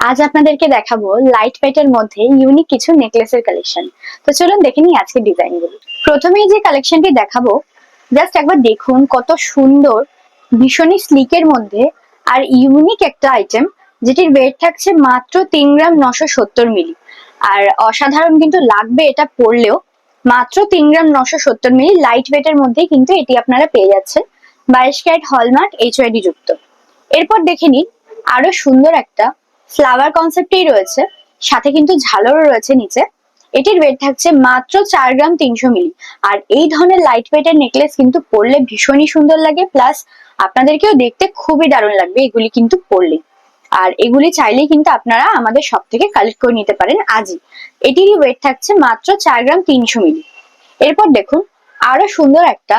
আজ আপনাদেরকে দেখাবো লাইট ওয়েটের মধ্যে ইউনিক কিছু নেকলেসের কালেকশন। তো চলুন দেখে নিই আজকে ডিজাইনগুলো। প্রথমেই যে কালেকশনটি দেখাবো, জাস্ট একবার দেখুন কত সুন্দর, ভীষণই স্লিকের মধ্যে আর ইউনিক একটা আইটেম, যেটির ওয়েট থাকছে মাত্র 3 গ্রাম 970 মিলি। আর অসাধারণ কিন্তু লাগবে এটা পরলেও। মাত্র 3 গ্রাম 970 মিলি লাইট ওয়েটের মধ্যে কিন্তু এটি আপনারা পেয়ে যাচ্ছেন, 22 ক্যারেট হলমার্ক এইচওআইডি যুক্ত। এরপর দেখে নিন আরো সুন্দর একটা ফ্লাওয়ার কনসেপ্টেই রয়েছে, সাথে কিন্তু ঝালরও রয়েছে নিচে। এটির ওয়েট থাকছে মাত্র 4 গ্রাম 300 মিলি। আর এই ধরনের লাইট ওয়েটের নেকলেস কিন্তু পরলে ভীষণই সুন্দর লাগে, প্লাস আপনাদেরকেও দেখতে খুবই দারুণ লাগবে এগুলি কিন্তু পরলে। আর এগুলি চাইলেই কিন্তু আপনারা আমাদের শপ থেকে কালেক্ট করে নিতে পারেন আজই। এটিরই ওয়েট থাকছে মাত্র 4 গ্রাম 300 মিলি। এরপর দেখুন আরো সুন্দর একটা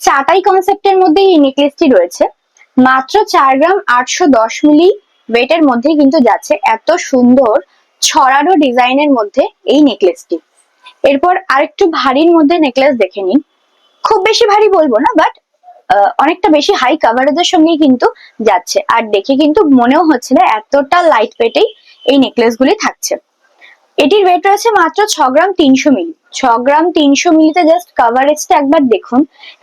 চাটাই কনসেপ্টের মধ্যে এই নেকলেসটি রয়েছে, মাত্র 4 গ্রাম 810 মিলি ওয়েটের মধ্যেই কিন্তু যাচ্ছে। এত সুন্দর ছড়ানো ডিজাইনের মধ্যে এই নেকলেসটি। এরপর আরেকটু ভারীর মধ্যে নেকলেস দেখে নিন। খুব বেশি ভারী বলবো না, বাট অনেকটা বেশি হাই কাভারেজের সঙ্গেই কিন্তু যাচ্ছে। আর দেখে কিন্তু মনেও হচ্ছে না এতটা লাইট ওয়েটেই এই নেকলেস গুলি থাকছে। এটির ওয়েট রয়েছে মাত্র 6 গ্রাম 300 মিলি। 6 গ্রাম 300 মিলিতে জাস্ট কাভারেজটা একবার দেখুন।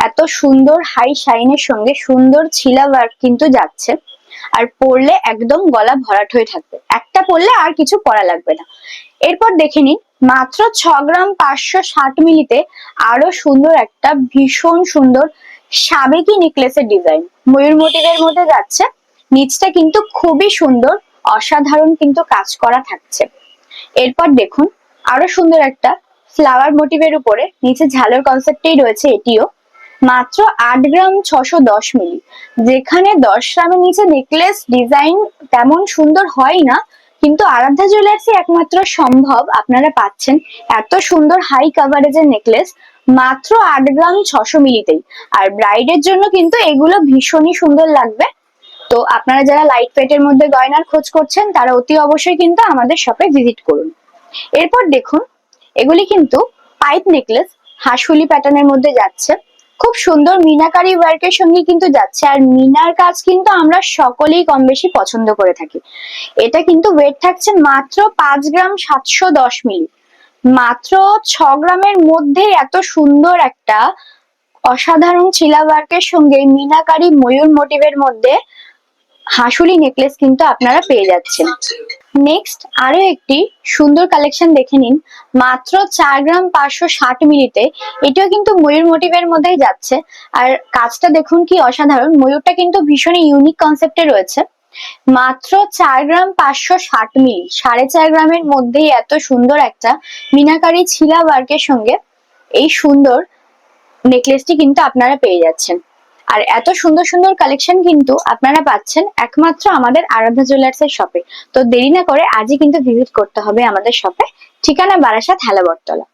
এত সুন্দর হাই শাইনের সঙ্গে সুন্দর ছিলা ওয়ার্ক কিন্তু যাচ্ছে। আর পরলে একদম গলা ভরাট হয়ে থাকবে, একটা পরলে আর কিছু পরা লাগবে না। এরপর দেখে নিন মাত্র 6 গ্রাম 560 মিলিতে আরো সুন্দর একটা ভীষণ সুন্দর সাবেকি নেকলেসের ডিজাইন, ময়ূর মোটিভের মধ্যে যাচ্ছে। নিচটা কিন্তু খুবই সুন্দর, অসাধারণ কিন্তু কাজ করা থাকছে। এরপর দেখুন আরো সুন্দর একটা ফ্লাওয়ার মোটিভের উপরে নিচে ঝালর কনসেপ্টেই রয়েছে এটিও, মাত্র 8 গ্রাম 610 মিলি। যেখানে 10 গ্রামের নিচে নেকলেস ডিজাইন তেমন সুন্দর হয় না, কিন্তু আরাধ্যা জুয়েলার্সে একমাত্র সম্ভব আপনারা পাচ্ছেন এত সুন্দর হাই কাভারেজের নেকলেস মাত্র 8 গ্রাম 600 মিলিতেই। আর ব্রাইডের জন্য কিন্তু এগুলো ভীষণই সুন্দর লাগবে। তো আপনারা যারা লাইট ওয়েটের মধ্যে গয়নার খোঁজ করছেন তারা অতি অবশ্যই কিন্তু আমাদের শপে ভিজিট করুন। এরপর দেখুন এগুলি কিন্তু পাইপ নেকলেস, হাঁসুলি প্যাটার্নের মধ্যে যাচ্ছে। খুব সুন্দর মিনাকারি ওয়ার্কের সঙ্গে কিন্তু যাচ্ছে। আর মিনার কাজ কিন্তু আমরা সকলেই কম বেশি পছন্দ করে থাকি। এটা কিন্তু ওয়েট থাকছে মাত্র 5 গ্রাম 710 মিলি। মাত্র 6 গ্রামের মধ্যে এত সুন্দর একটা অসাধারণ ছিলা ওয়ার্কের সঙ্গে মিনাকারি ময়ূর মোটিভের মধ্যে হাঁসুলি নেকলেস কিন্তু আপনারা পেয়ে যাচ্ছেন। নেক্সট আরো একটি সুন্দর কালেকশন দেখে নিন, মাত্র 4 গ্রাম 560 মিলিতে। এটিও কিন্তু ময়ূর মোটিভের মধ্যেই যাচ্ছে। আর কাজটা দেখুন কি অসাধারণ, ময়ূরটা কিন্তু ভীষণ ইউনিক কনসেপ্টে রয়েছে। মাত্র 4 গ্রাম 560 মিলি, 4.5 গ্রামের মধ্যেই এত সুন্দর একটা মিনাকারি ছিলা ওয়ার্কের সঙ্গে এই সুন্দর নেকলেসটি কিন্তু আপনারা পেয়ে যাচ্ছেন। আর এত সুন্দর সুন্দর কালেকশন কিন্তু আপনারা পাচ্ছেন একমাত্র আমাদের আরাধ্যা জুয়েলার্স এর শপে। তো দেরি না করে আজই কিন্তু ভিজিট করতে হবে আমাদের শপে। ঠিকানা বারাসাত, হেলা বটতলা।